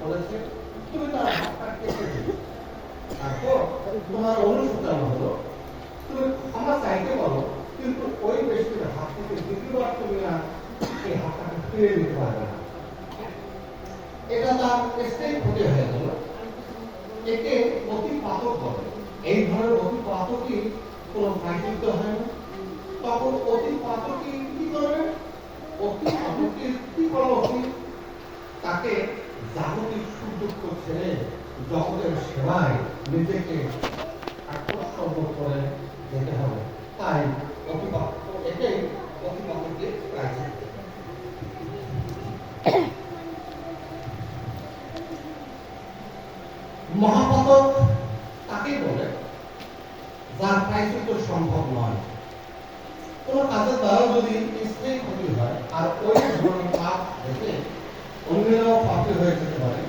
বলেছে, তুমি তার হাতটা কেটে দিলে। তারপর তোমার অনুশোচনা হলো, তুমি ক্ষমা চাইতে বলো, কিন্তু ওই ব্যক্তির হাত থেকে দ্বিতীয়বার তুমি আর সেই হাতটাকে ফিরে দিতে পারবে না। এটা তার স্থায়ী ক্ষতি হয়ে গেল। একে অতি পাতক বলে। এই ধরনের অতি পাতকই কোনো প্রায়শ্চিত্ত হয় না। তখন অতি পাতকই কি করবে? অতি পাতকের কি করা উচিত? তাকে জাগতিক সুখ দুঃখ ছেড়ে জগতের সেবায় নিজেকে আত্মসর্গ করে যেতে হবে। তাই অতিপাত এটাই অতিপাতকের প্রায়শ্চিত্ত। মহাপাতক তাকে বলে যার প্রায়শ্চিত্ত সম্ভব নয়। কোন কাজের দ্বারা যদি স্থায়ী ক্ষতি হয় আর ওই ধরনের পাপ দেখে অন্যরাও পাপী হয়ে যেতে পারে,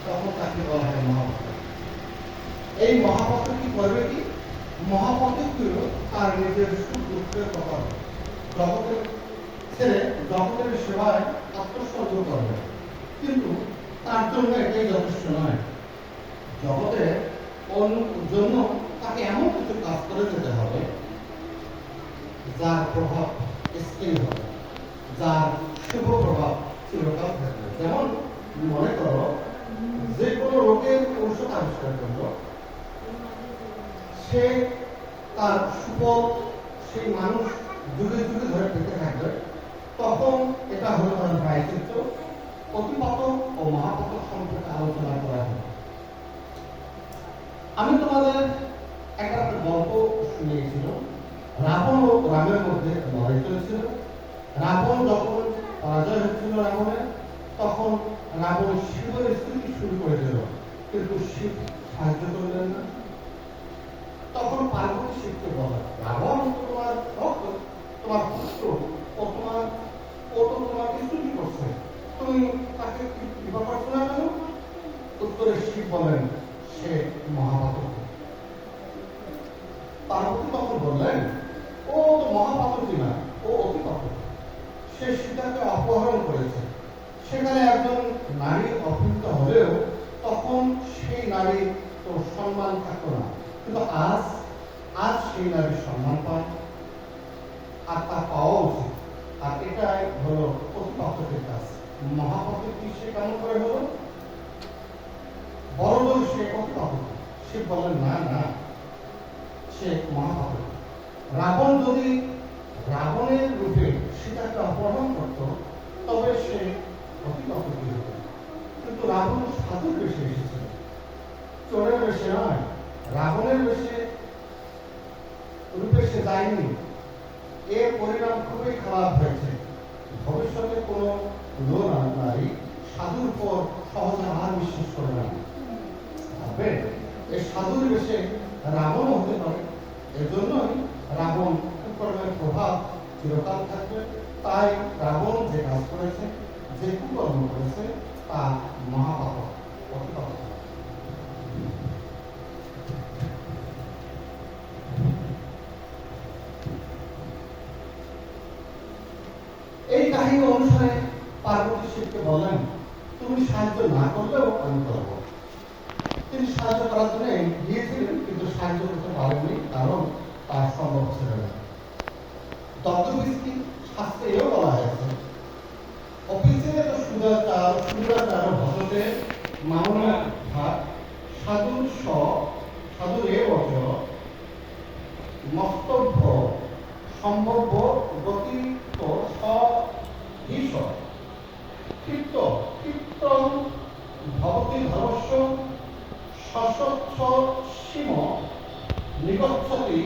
তখন তাকে বলা হয় মহাপাতক। এই মহাপাতক কি করবে? কি মহাপাতক তার নিজের সুখ দুঃখের কথা জগতের ছেড়ে জগতের সেবায় আত্মসর্গ করবে, কিন্তু তার জন্য এটাই যথেষ্ট নয়। জগতের জন্য তাকে এমন কিছু কাজ করে যেতে হবে যার প্রভাব স্থায়ী হবে, যার শুভ প্রভাব চিরকাল থাকবে। যেমন মনে করো, যে কোনো রোগের ঔষধ আবিষ্কার করলো, সে তার সুফল সেই মানুষ যুগে যুগে ধরে পেতে থাকবে, তখন এটা হলো তার প্রায়শ্চিত্ত। অতিপাতক ও মহাপাতক সম্পর্কে আলোচনা করা হবে। আমি তোমাদের একটা গল্প শুনিয়েছিল। রাবণ ও রামের মধ্যে লড়াই চলেছিল। রাবণ যখন পরাজয় হচ্ছিল রাবণের, তখন রাবণ শিবের স্তুতি শুরু করে দিল, কিন্তু শিব সাহায্য করলেন না। তখন পার্বতী শিবকে বলে, রাবণ তোমার ভক্ত, তোমার পুত্র, ও তো তোমাকে স্তুতি করছে, তুমি তাকে কৃপা করছো না কেন? উত্তরে শিব বলেন, সে মহাপাতক। পার্বতী তখন বললেন, ও তো মহাপাতকী না, ও অতিপাতক। সে সীতাকে অপহরণ করেছে। সেখানে একজন নারী অপহৃত হলেও তখন সেই নারী তো সম্মান থাকতো না, কিন্তু আজ সেই নারী সম্মান পায়, আর তা পাওয়া উচিত। আর এটাই হলো অতিপাতকের কাজ। মহাপাতক কি সে কেমন করে হলো? বড় সে অতিপাতক। সে বলেন, না না, সে মহাপাতক। রাবণ যদি রাবণের রূপে সীতাকে অপহরণ করত, তবে সে অতিপাতকই হতো। কিন্তু রাবণ সাধুর বেশে এসেছিল, চোরের বেশে নয়। রাবণের বেশে রূপে সে যায়নি। এর পরিণাম খুবই খারাপ হয়েছে। ভবিষ্যতে কোনো নারী সাধুর পর সহজে আর বিশ্বাস করে না। এই সাধুর বেশে রাবণ হতে পারে। এজন্যই রাবণ কুকর্মের প্রভাব চিরকাল থাকবে। তাই রাবণ যে কাজ করেছে, যে কুকর্ম করেছে, তা মহাপাতক, অতিপাতক। এই কাহিনী অনুসারে পার্বতী শিবকে বললেন, তুমি সাহায্য না করলেও আমি করব। তিনি সাহায্য করার জন্য গিয়েছিলেন, কিন্তু সাহায্য করতে পারেননি, কারণ তার সম্ভব ছিল না। তত্ত্ববিস্তি শাস্ত্রে এও বলা হয়েছে, অফিসে তো সুদাচার ভজতে মামলা ভাগ সাধুর সাধুর এ বচ মস্তব্য সম্ভব্য গতি তো সহিস কীর্ত কীর্তন ভবতি ধর্মস্য সশস্ত্র সীম নিগচ্ছতি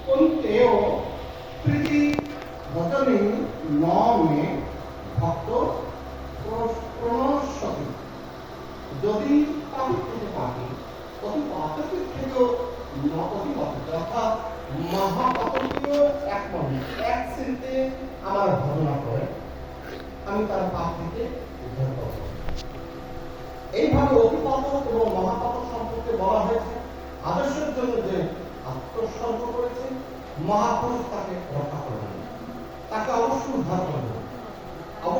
কুন্তেও প্রীতি বচনে ন মে ভক্ত প্রণশ্যতি। যদি পাপি থেকে পাপি, অতিপাতকের থেকেও অতিপাতক, অর্থাৎ মহাপাতকীয় এক মনে এক চিন্তে আমার ভজনা করে, আমি তার পাপ থেকে উদ্ধার করব। এইভাবে অতিপাতক এবং মহাপাতক সম্পর্কে বলা হয়েছে। আদর্শের জন্য যে আত্মসর্গ করেছে, মহাপুরুষ তাকে রক্ষা করবেন, তাকে অবশ্যই উদ্ধার করবেন, অবশ্যই